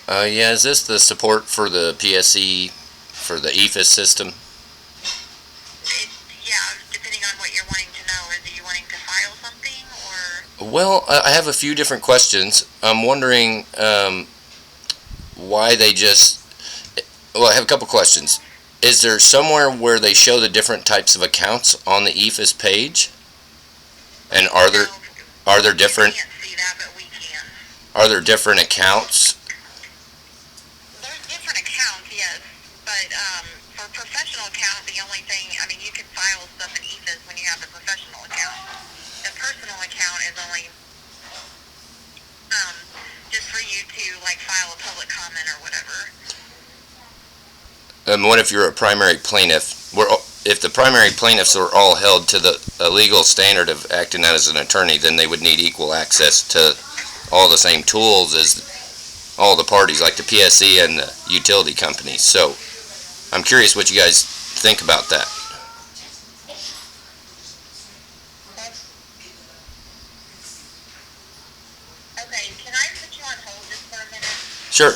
Yeah, is this the support for the PSC for the EFIS system? Yeah, depending on what you're wanting to know. Are you wanting to file something or? Well, I have a few different questions. I'm wondering why they just. Well, I have a couple questions. Is there somewhere where they show the different types of accounts on the EFIS page? And No, are there you different can't see that, but we can. are there different accounts? There's different accounts, yes, but for professional account, the only thing, I mean, you can file stuff in EFIS when you have the professional account. The personal account is only just for you to like file a public comment or whatever. What if you're a primary plaintiff? If the primary plaintiffs are all held to the legal standard of acting as an attorney, then they would need equal access to all the same tools as all the parties, like the PSC and the utility companies. So I'm curious what you guys think about that. Okay, can I put you on hold just for a minute? Sure.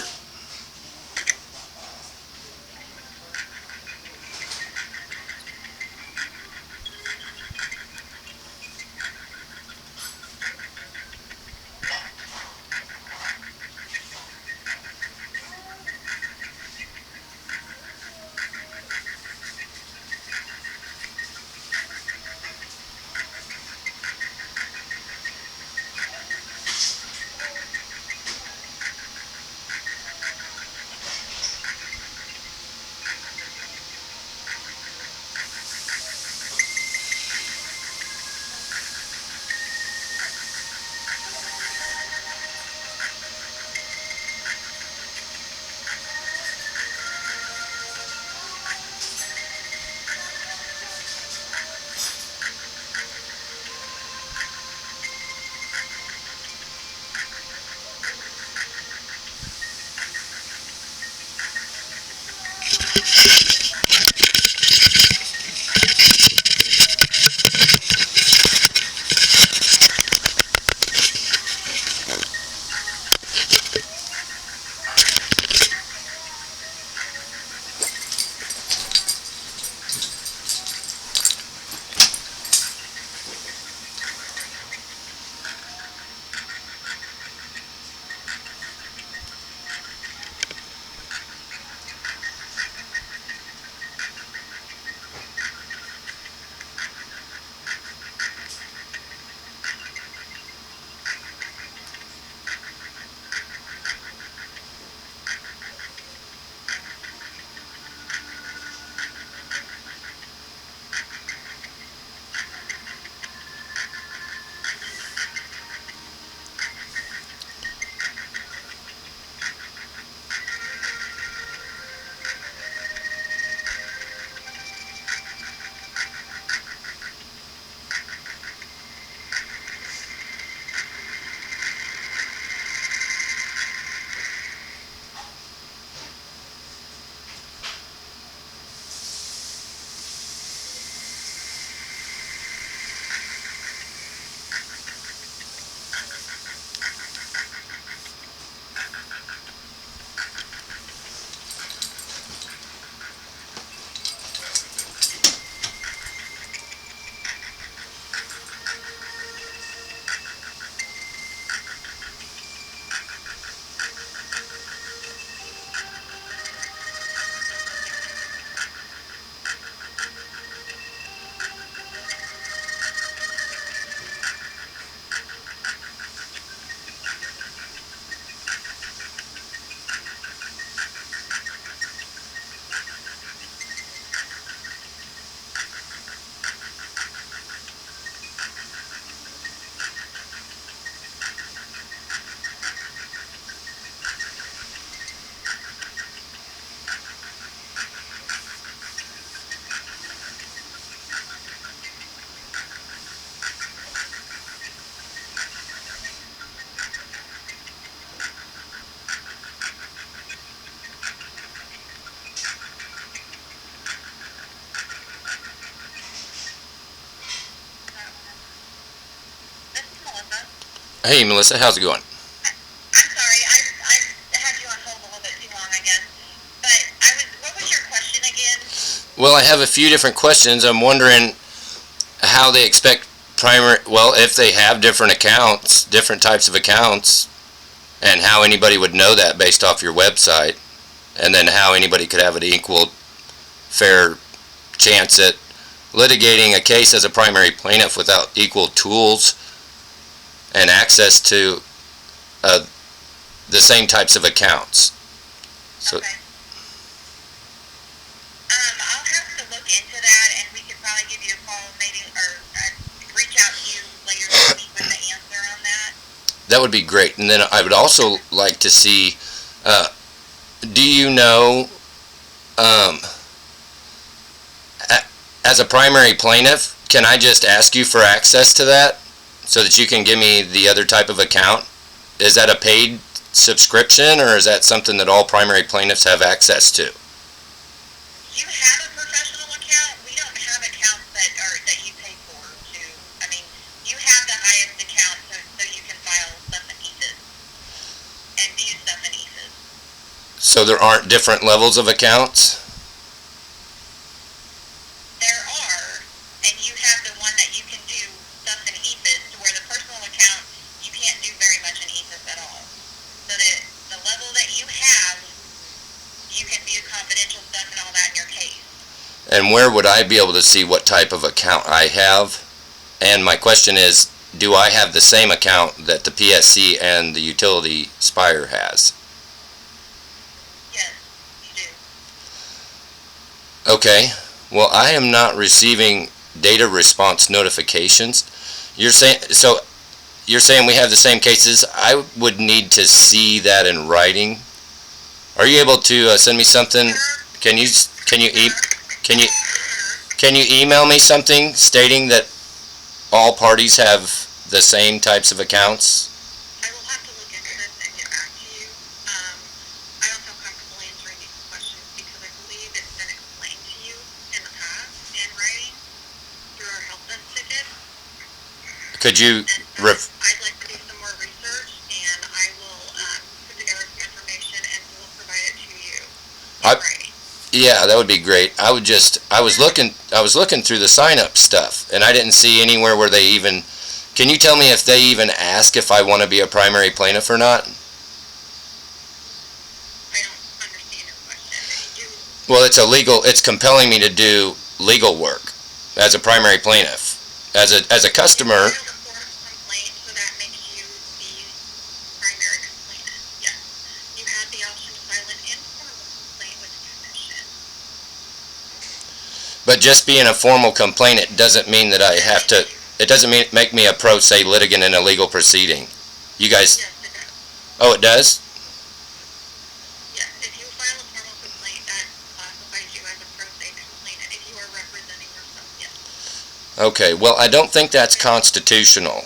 Hey, Melissa, how's it going? I'm sorry, I had you on hold the Well, I have a few different questions. I'm wondering how they expect if they have different accounts, different types of accounts, and how anybody would know that based off your website, and then how anybody could have an equal, fair chance at litigating a case as a primary plaintiff without equal tools and access to the same types of accounts. So, Okay. I'll have to look into that, and we could probably give you a call, maybe, or reach out to you later this week with the answer on that. that would be great. And then I would also like to see, do you know, as a primary plaintiff, can I just ask you for access to that so that you can give me the other type of account? Is that a paid subscription, or is that something that all primary plaintiffs have access to? You have a professional account. We don't have accounts that you pay for. You have the highest account, so you can file stuff in EFIS and view stuff in EFIS. So there aren't different levels of accounts? There are, and you have the one that you can do stuff in EFIS, to where the personal account, you can't do very much in EFIS at all. So that the level that you have, you can view confidential stuff and all that in your case. And where would I be able to see what type of account I have? And my question is, do I have the same account that the PSC and the utility Spire has? Yes, you do. Okay. Well, I am not receiving data response notifications. You're saying we have the same cases. I would need to see that in writing. Are you able to send me something? Can you email me something stating that all parties have the same types of accounts? I will have to look into this and get back to you. I don't feel comfortable answering these questions because I believe it's been explained to you in the past in writing through our help desk ticket. Could you And I'd like to do some more research, and I will put together some information and we'll provide it to you in writing. Yeah, that would be great. I was looking through the sign up stuff, and I didn't see anywhere where they even, can you tell me if they even ask if I want to be a primary plaintiff or not? I don't understand your question. Well, it's compelling me to do legal work as a primary plaintiff. As a customer, File a form of complaint, so that makes you the primary complainant. Yes. You have the option to file an informal complaint with the commission. but just being a formal complainant doesn't mean that I have to, it doesn't make me a pro se litigant in a legal proceeding. You guys, Yes, it does. oh, it does? Yes, if you file a formal complaint, that classifies you as a pro se complainant. If you are representing yourself, yes. Okay, well, I don't think that's constitutional.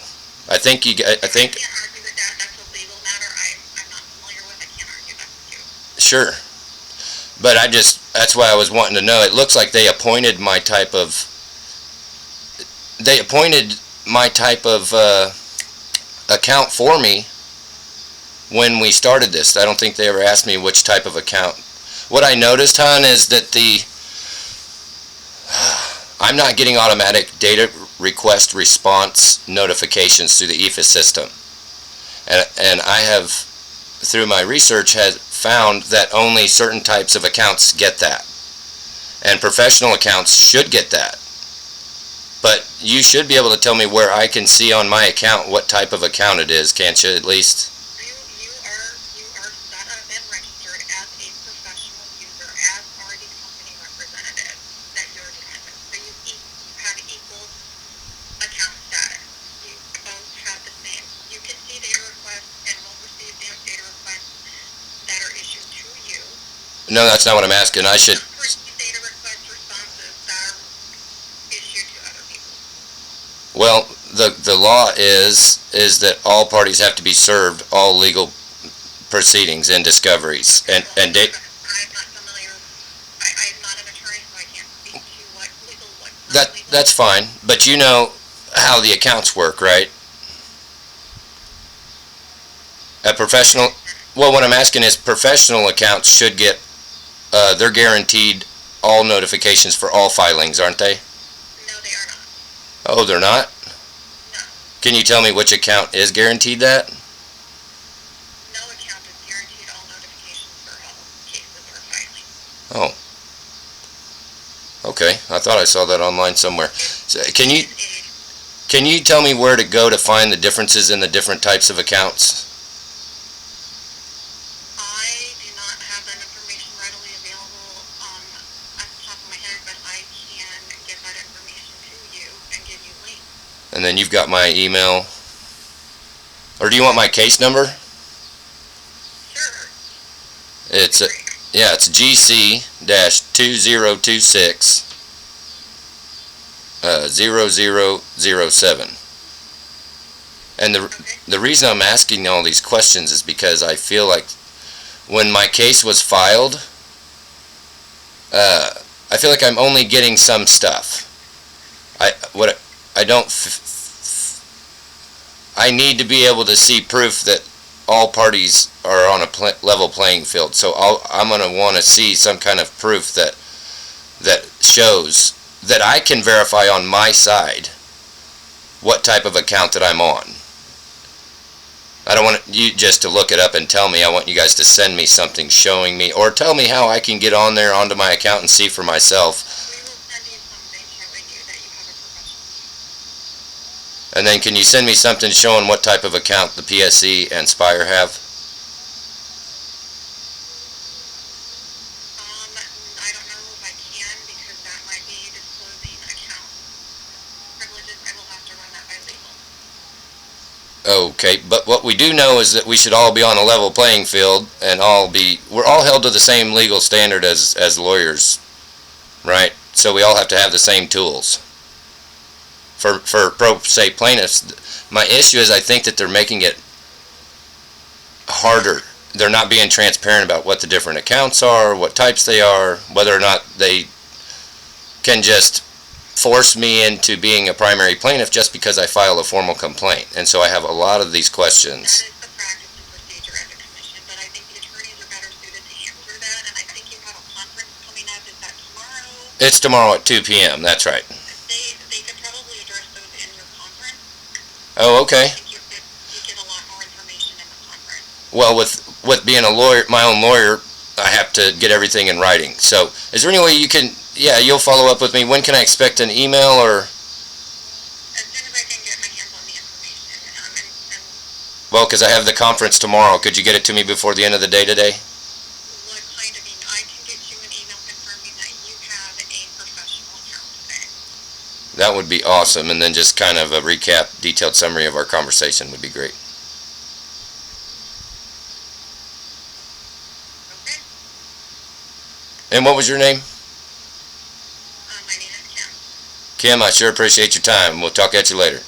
I think I can't argue with that. That's a legal matter. I'm not familiar with. I can't argue that with you. sure. But that's why I was wanting to know. It looks like they appointed my type of account for me when we started this. I don't think they ever asked me which type of account. What I noticed, hon, is that I'm not getting automatic data request response notifications through the EFIS system. And I have, through my research, has found that only certain types of accounts get that. And professional accounts should get that. But you should be able to tell me where I can see on my account what type of account it is, can't you, at least? You are set up and registered as a professional user, as are the company representatives that you're dealing with. So you have equal account status. You both have the same. You can see data requests and will receive data requests that are issued to you. No, that's not what I'm asking. I should... Receive data request responses that are issued to other people. Well, the law is that all parties have to be served all legal proceedings and discoveries. And I'm not familiar. I'm not an attorney, so I can't speak to what legal, what's not legal. that's fine. But you know how the accounts work, right? A professional... Well, what I'm asking is professional accounts should get... they're guaranteed all notifications for all filings, aren't they? No, they are not. Oh, they're not? No. Can you tell me which account is guaranteed that? No account is guaranteed all notifications for all cases or filings. Oh. Okay, I thought I saw that online somewhere. So, can you tell me where to go to find the differences in the different types of accounts? I do not have that information readily available at the top of my head, but I can get that information to you and give you links. And then you've got my email. Or do you want my case number? Sure. It's it's GC-2026 0007. And the reason I'm asking all these questions is because I feel like when my case was filed, I feel like I'm only getting some stuff. I need to be able to see proof that all parties are on a level playing field. So I'm going to want to see some kind of proof that shows that I can verify on my side what type of account that I'm on. I don't want you just to look it up and tell me. I want you guys to send me something showing me, or tell me how I can get on there onto my account and see for myself. We will send you something showing you that you have a professional. And then can you send me something showing what type of account the PSC and Spire have? I don't know if I can, because that might be disclosing account privileges. I will have to run that by legal. Okay, but what we do know is that we should all be on a level playing field, and we're all held to the same legal standard as lawyers, right? So we all have to have the same tools. For pro se plaintiffs, my issue is I think that they're making it harder. They're not being transparent about what the different accounts are, what types they are, whether or not they can just force me into being a primary plaintiff just because I file a formal complaint. And so I have a lot of these questions. That is the practice and procedure at the commission, but I think the attorneys are better suited to answer that, and I think you have a conference coming up. Is that tomorrow? It's tomorrow at 2 p.m., that's right. They could probably address those in your conference. Oh, okay. I think you get a lot more information in the conference. Well, with being a lawyer, my own lawyer, I have to get everything in writing. So is there any way you can, you'll follow up with me? When can I expect an email or? As soon as I can get my hands on the information. Well, because I have the conference tomorrow. Could you get it to me before the end of the day today? What kind of email? I can get you an email confirming that you have a professional account today. That would be awesome. And then just kind of a recap, detailed summary of our conversation would be great. Okay. And what was your name? My name is Kim. Kim, I sure appreciate your time. We'll talk at you later.